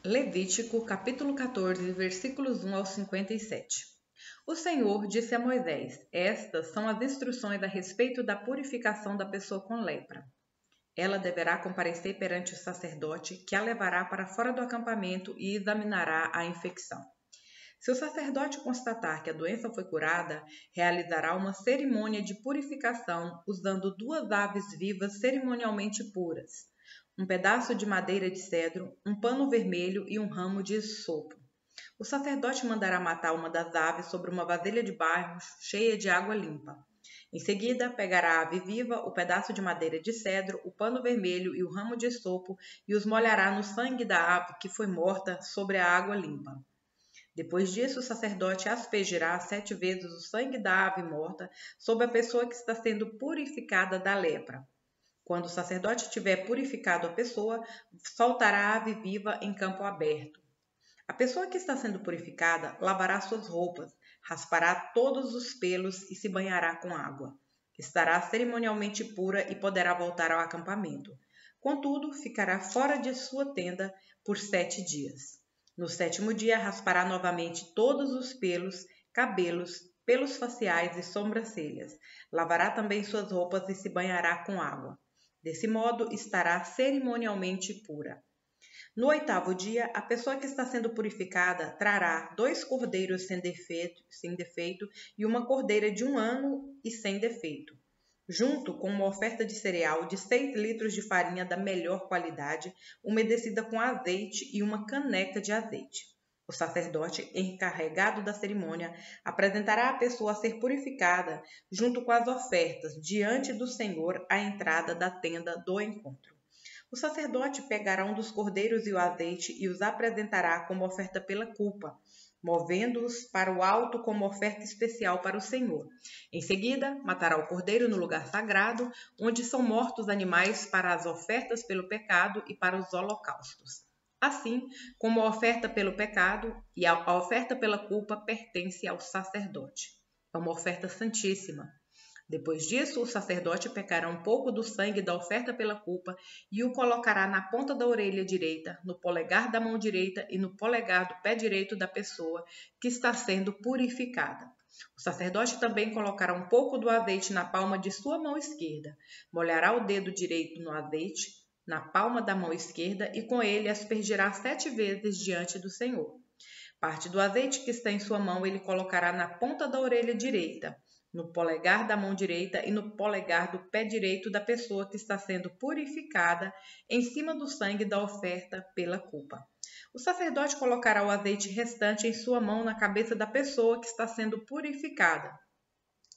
Levítico, capítulo 14, versículos 1 ao 57. O Senhor disse a Moisés: Estas são as instruções a respeito da purificação da pessoa com lepra. Ela deverá comparecer perante o sacerdote, que a levará para fora do acampamento e examinará a infecção. Se o sacerdote constatar que a doença foi curada, realizará uma cerimônia de purificação usando 2 aves vivas cerimonialmente puras, um pedaço de madeira de cedro, um pano vermelho e um ramo de hisopo. O sacerdote mandará matar uma das aves sobre uma vasilha de barro cheia de água limpa. Em seguida, pegará a ave viva, o pedaço de madeira de cedro, o pano vermelho e o ramo de hisopo e os molhará no sangue da ave que foi morta sobre a água limpa. Depois disso, o sacerdote aspergirá 7 vezes o sangue da ave morta sobre a pessoa que está sendo purificada da lepra. Quando o sacerdote tiver purificado a pessoa, soltará a ave viva em campo aberto. A pessoa que está sendo purificada lavará suas roupas, raspará todos os pelos e se banhará com água. Estará cerimonialmente pura e poderá voltar ao acampamento. Contudo, ficará fora de sua tenda por 7 dias. No 7º dia, raspará novamente todos os pelos, cabelos, pelos faciais e sobrancelhas. Lavará também suas roupas e se banhará com água. Desse modo, estará cerimonialmente pura. No 8º dia, a pessoa que está sendo purificada trará 2 cordeiros sem defeito e uma cordeira de 1 ano e sem defeito, junto com uma oferta de cereal de 6 litros de farinha da melhor qualidade, umedecida com azeite e uma caneca de azeite. O sacerdote, encarregado da cerimônia, apresentará a pessoa a ser purificada, junto com as ofertas, diante do Senhor à entrada da tenda do encontro. O sacerdote pegará um dos cordeiros e o azeite e os apresentará como oferta pela culpa, movendo-os para o alto como oferta especial para o Senhor. Em seguida, matará o cordeiro no lugar sagrado, onde são mortos animais para as ofertas pelo pecado e para os holocaustos. Assim como a oferta pelo pecado e a oferta pela culpa pertence ao sacerdote. É uma oferta santíssima. Depois disso, o sacerdote pecará um pouco do sangue da oferta pela culpa e o colocará na ponta da orelha direita, no polegar da mão direita e no polegar do pé direito da pessoa que está sendo purificada. O sacerdote também colocará um pouco do azeite na palma de sua mão esquerda, molhará o dedo direito no azeite, na palma da mão esquerda e com ele aspergirá 7 vezes diante do Senhor. Parte do azeite que está em sua mão ele colocará na ponta da orelha direita, no polegar da mão direita e no polegar do pé direito da pessoa que está sendo purificada, em cima do sangue da oferta pela culpa. O sacerdote colocará o azeite restante em sua mão na cabeça da pessoa que está sendo purificada.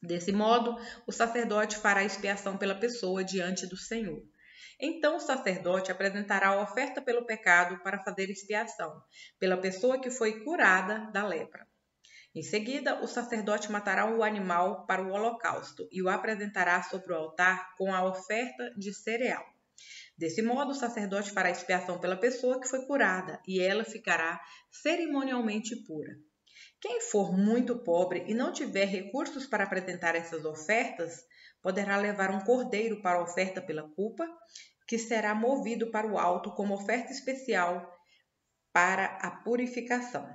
Desse modo, o sacerdote fará expiação pela pessoa diante do Senhor. Então o sacerdote apresentará a oferta pelo pecado para fazer expiação, pela pessoa que foi curada da lepra. Em seguida, o sacerdote matará o animal para o holocausto e o apresentará sobre o altar com a oferta de cereal. Desse modo, o sacerdote fará expiação pela pessoa que foi curada e ela ficará cerimonialmente pura. Quem for muito pobre e não tiver recursos para apresentar essas ofertas, poderá levar um cordeiro para a oferta pela culpa, que será movido para o alto como oferta especial para a purificação.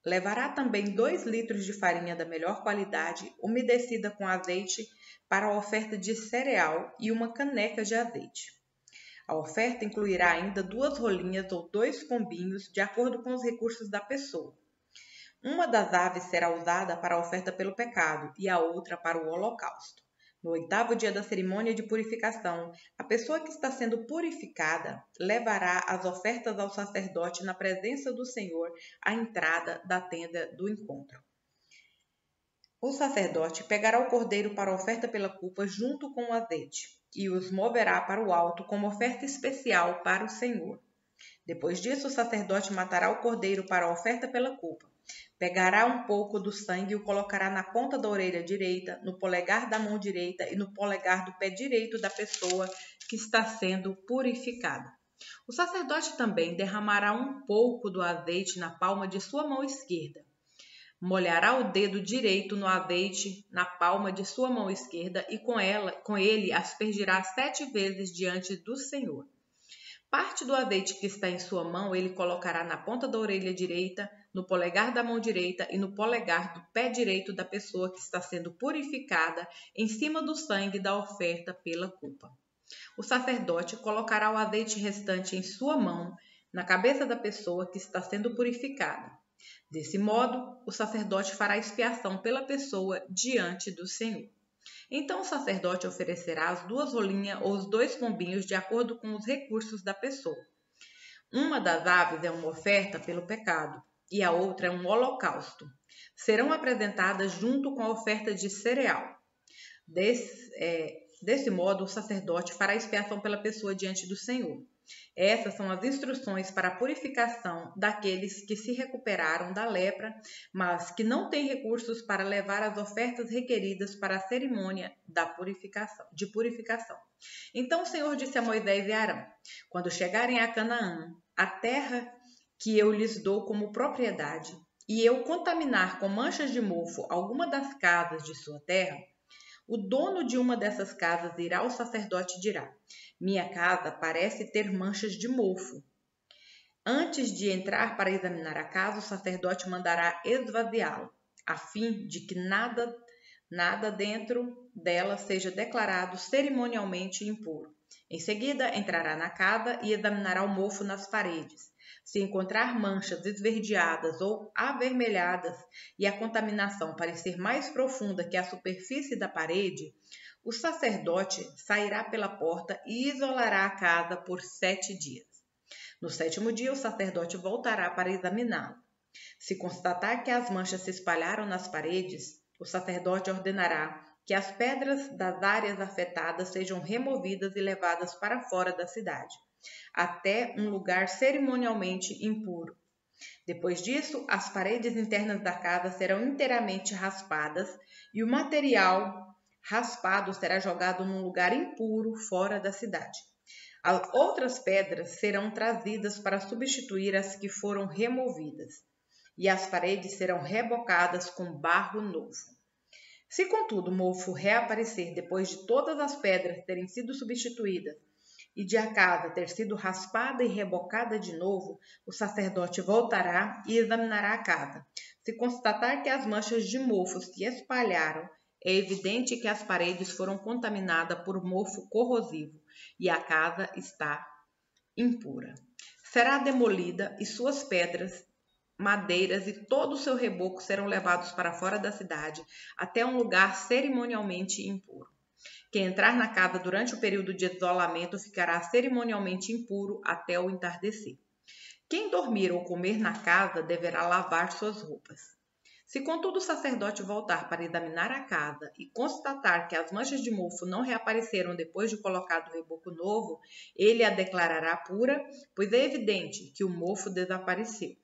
Levará também 2 litros de farinha da melhor qualidade, umedecida com azeite, para a oferta de cereal e uma caneca de azeite. A oferta incluirá ainda 2 rolinhas ou 2 pombinhos, de acordo com os recursos da pessoa. Uma das aves será usada para a oferta pelo pecado e a outra para o holocausto. No 8º dia da cerimônia de purificação, a pessoa que está sendo purificada levará as ofertas ao sacerdote na presença do Senhor à entrada da tenda do encontro. O sacerdote pegará o cordeiro para a oferta pela culpa junto com o azeite e os moverá para o alto como oferta especial para o Senhor. Depois disso, o sacerdote matará o cordeiro para a oferta pela culpa. Pegará um pouco do sangue e o colocará na ponta da orelha direita, no polegar da mão direita e no polegar do pé direito da pessoa que está sendo purificada. O sacerdote também derramará um pouco do azeite na palma de sua mão esquerda. Molhará o dedo direito no azeite na palma de sua mão esquerda e com ele aspergirá 7 vezes diante do Senhor. Parte do azeite que está em sua mão ele colocará na ponta da orelha direita, no polegar da mão direita e no polegar do pé direito da pessoa que está sendo purificada, em cima do sangue da oferta pela culpa. O sacerdote colocará o azeite restante em sua mão, na cabeça da pessoa que está sendo purificada. Desse modo, o sacerdote fará expiação pela pessoa diante do Senhor. Então o sacerdote oferecerá as 2 rolinhas ou os 2 pombinhos de acordo com os recursos da pessoa. Uma das aves é uma oferta pelo pecado e a outra é um holocausto. Serão apresentadas junto com a oferta de cereal. Desse modo, o sacerdote fará expiação pela pessoa diante do Senhor. Essas são as instruções para a purificação daqueles que se recuperaram da lepra, mas que não têm recursos para levar as ofertas requeridas para a cerimônia de purificação. Então o Senhor disse a Moisés e Arão: quando chegarem a Canaã, a terra que eu lhes dou como propriedade, e eu contaminar com manchas de mofo alguma das casas de sua terra, o dono de uma dessas casas irá ao sacerdote e dirá: minha casa parece ter manchas de mofo. Antes de entrar para examinar a casa, o sacerdote mandará esvaziá-la, a fim de que nada dentro dela seja declarado cerimonialmente impuro. Em seguida, entrará na casa e examinará o mofo nas paredes. Se encontrar manchas esverdeadas ou avermelhadas e a contaminação parecer mais profunda que a superfície da parede, o sacerdote sairá pela porta e isolará a casa por 7 dias. No 7º dia, o sacerdote voltará para examiná-la. Se constatar que as manchas se espalharam nas paredes, o sacerdote ordenará que as pedras das áreas afetadas sejam removidas e levadas para fora da cidade, até um lugar cerimonialmente impuro. Depois disso, as paredes internas da casa serão inteiramente raspadas e o material raspado será jogado num lugar impuro fora da cidade. As outras pedras serão trazidas para substituir as que foram removidas, e as paredes serão rebocadas com barro novo. Se, contudo, o mofo reaparecer depois de todas as pedras terem sido substituídas e de a casa ter sido raspada e rebocada de novo, o sacerdote voltará e examinará a casa. Se constatar que as manchas de mofo se espalharam, é evidente que as paredes foram contaminadas por mofo corrosivo e a casa está impura. Será demolida e suas pedras, madeiras e todo o seu reboco serão levados para fora da cidade, até um lugar cerimonialmente impuro. Quem entrar na casa durante o período de isolamento ficará cerimonialmente impuro até o entardecer. Quem dormir ou comer na casa deverá lavar suas roupas. Se, contudo, o sacerdote voltar para examinar a casa e constatar que as manchas de mofo não reapareceram depois de colocado o reboco novo, ele a declarará pura, pois é evidente que o mofo desapareceu.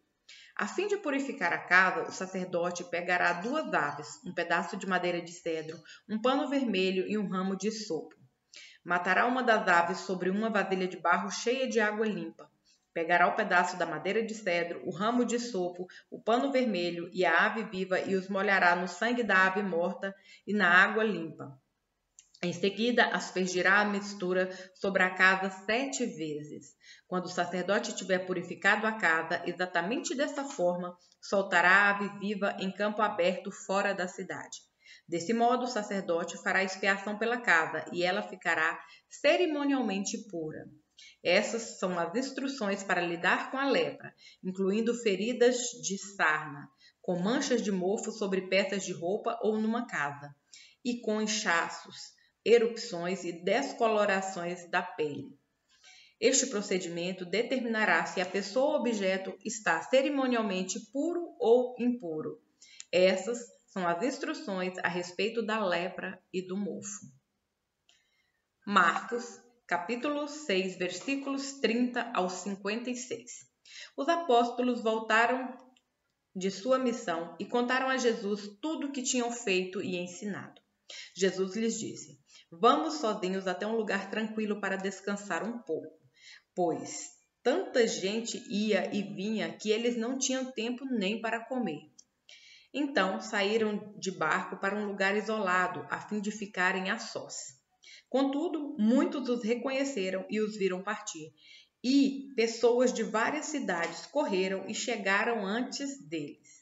A fim de purificar a casa, o sacerdote pegará 2 aves, um pedaço de madeira de cedro, um pano vermelho e um ramo de hisopo. Matará uma das aves sobre uma vasilha de barro cheia de água limpa. Pegará o pedaço da madeira de cedro, o ramo de hisopo, o pano vermelho e a ave viva e os molhará no sangue da ave morta e na água limpa. Em seguida, aspergirá a mistura sobre a casa 7 vezes. Quando o sacerdote tiver purificado a casa, exatamente dessa forma, soltará a ave viva em campo aberto fora da cidade. Desse modo, o sacerdote fará expiação pela casa e ela ficará cerimonialmente pura. Essas são as instruções para lidar com a lepra, incluindo feridas de sarna, com manchas de mofo sobre peças de roupa ou numa casa, e com inchaços, erupções e descolorações da pele. Este procedimento determinará se a pessoa ou objeto está cerimonialmente puro ou impuro. Essas são as instruções a respeito da lepra e do mofo. Marcos, capítulo 6, versículos 30 ao 56. Os apóstolos voltaram de sua missão e contaram a Jesus tudo o que tinham feito e ensinado. Jesus lhes disse: vamos sozinhos até um lugar tranquilo para descansar um pouco, pois tanta gente ia e vinha que eles não tinham tempo nem para comer. Então saíram de barco para um lugar isolado, a fim de ficarem a sós. Contudo, muitos os reconheceram e os viram partir, e pessoas de várias cidades correram e chegaram antes deles.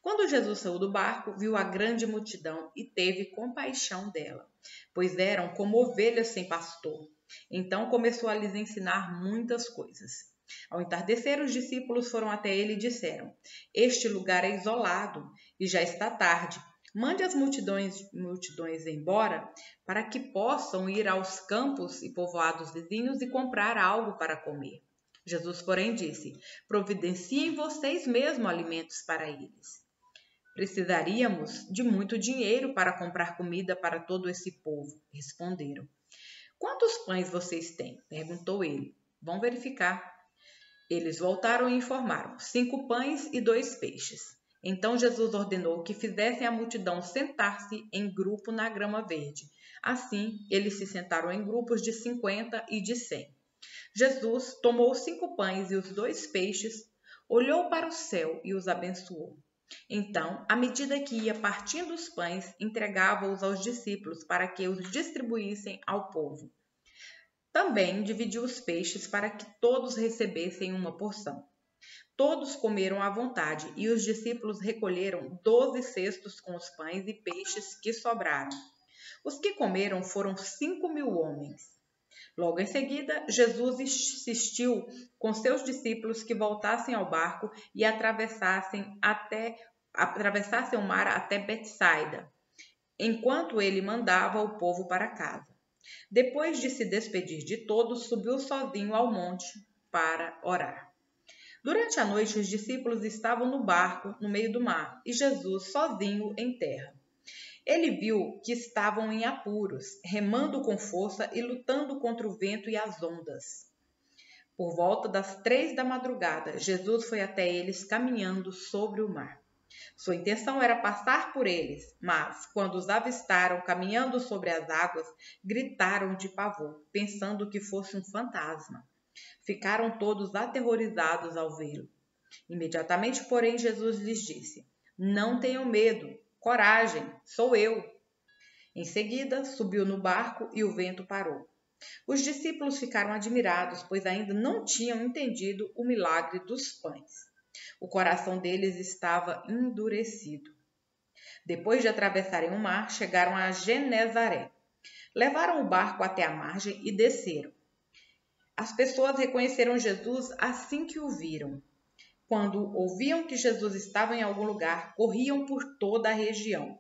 Quando Jesus saiu do barco, viu a grande multidão e teve compaixão dela, pois eram como ovelhas sem pastor. Então começou a lhes ensinar muitas coisas. Ao entardecer, os discípulos foram até ele e disseram: Este lugar é isolado e já está tarde. Mande as multidões embora, para que possam ir aos campos e povoados vizinhos e comprar algo para comer. Jesus, porém, disse: Providenciem vocês mesmos alimentos para eles. Precisaríamos de muito dinheiro para comprar comida para todo esse povo, responderam. Quantos pães vocês têm? Perguntou ele. Vão verificar. Eles voltaram e informaram: 5 pães e 2 peixes. Então Jesus ordenou que fizessem a multidão sentar-se em grupo na grama verde. Assim, eles se sentaram em grupos de 50 e de 100. Jesus tomou os 5 pães e os 2 peixes, olhou para o céu e os abençoou. Então, à medida que ia partindo os pães, entregava-os aos discípulos para que os distribuíssem ao povo. Também dividiu os peixes para que todos recebessem uma porção. Todos comeram à vontade e os discípulos recolheram 12 cestos com os pães e peixes que sobraram. Os que comeram foram 5.000 homens. Logo em seguida, Jesus insistiu com seus discípulos que voltassem ao barco e atravessassem o mar até Betsaida, enquanto ele mandava o povo para casa. Depois de se despedir de todos, subiu sozinho ao monte para orar. Durante a noite, os discípulos estavam no barco, no meio do mar, e Jesus sozinho em terra. Ele viu que estavam em apuros, remando com força e lutando contra o vento e as ondas. Por volta das 3 da madrugada, Jesus foi até eles caminhando sobre o mar. Sua intenção era passar por eles, mas, quando os avistaram caminhando sobre as águas, gritaram de pavor, pensando que fosse um fantasma. Ficaram todos aterrorizados ao vê-lo. Imediatamente, porém, Jesus lhes disse: Não tenham medo, coragem, sou eu. Em seguida, subiu no barco e o vento parou. Os discípulos ficaram admirados, pois ainda não tinham entendido o milagre dos pães. O coração deles estava endurecido. Depois de atravessarem o mar, chegaram a Genezaré. Levaram o barco até a margem e desceram. As pessoas reconheceram Jesus assim que o viram. Quando ouviam que Jesus estava em algum lugar, corriam por toda a região,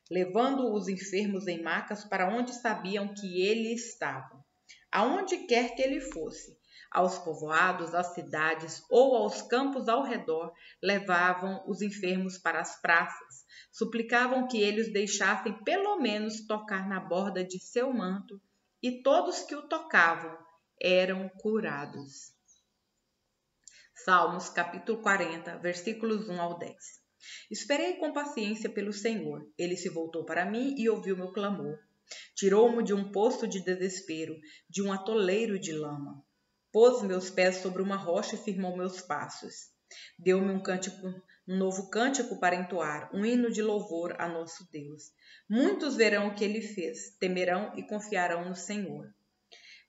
levando os enfermos em macas para onde sabiam que ele estava. Aonde quer que ele fosse, aos povoados, às cidades ou aos campos ao redor, levavam os enfermos para as praças, suplicavam que ele os deixassem pelo menos tocar na borda de seu manto, e todos que o tocavam eram curados. Salmos capítulo 40, versículos 1 ao 10. Esperei com paciência pelo Senhor. Ele se voltou para mim e ouviu meu clamor. Tirou-me de um poço de desespero, de um atoleiro de lama. Pôs meus pés sobre uma rocha e firmou meus passos. Deu-me um novo cântico para entoar, um hino de louvor a nosso Deus. Muitos verão o que ele fez, temerão e confiarão no Senhor.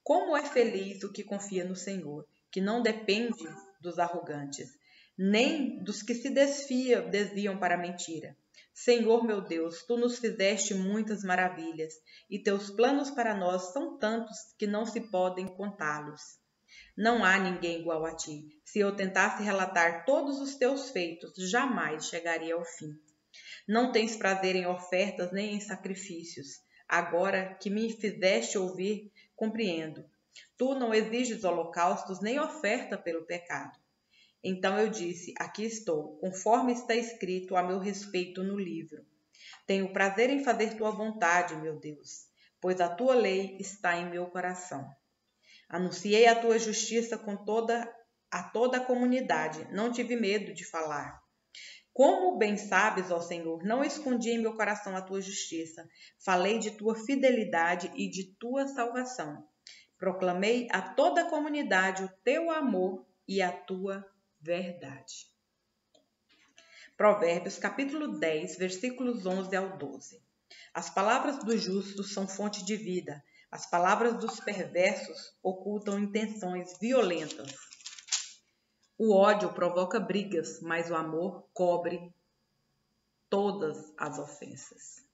Como é feliz o que confia no Senhor, que não depende dos arrogantes, nem dos que se desviam para a mentira. Senhor meu Deus, tu nos fizeste muitas maravilhas, e teus planos para nós são tantos que não se podem contá-los. Não há ninguém igual a ti. Se eu tentasse relatar todos os teus feitos, jamais chegaria ao fim. Não tens prazer em ofertas nem em sacrifícios. Agora que me fizeste ouvir, compreendo. Tu não exiges holocaustos nem oferta pelo pecado. Então eu disse: aqui estou, conforme está escrito a meu respeito no livro. Tenho prazer em fazer tua vontade, meu Deus, pois a tua lei está em meu coração. Anunciei a tua justiça a toda a comunidade, não tive medo de falar. Como bem sabes, ó Senhor, não escondi em meu coração a tua justiça. Falei de tua fidelidade e de tua salvação. Proclamei a toda a comunidade o teu amor e a tua verdade. Provérbios capítulo 10, versículos 11 ao 12. As palavras do justo são fonte de vida, As palavras dos perversos ocultam intenções violentas. O ódio provoca brigas, mas o amor cobre todas as ofensas.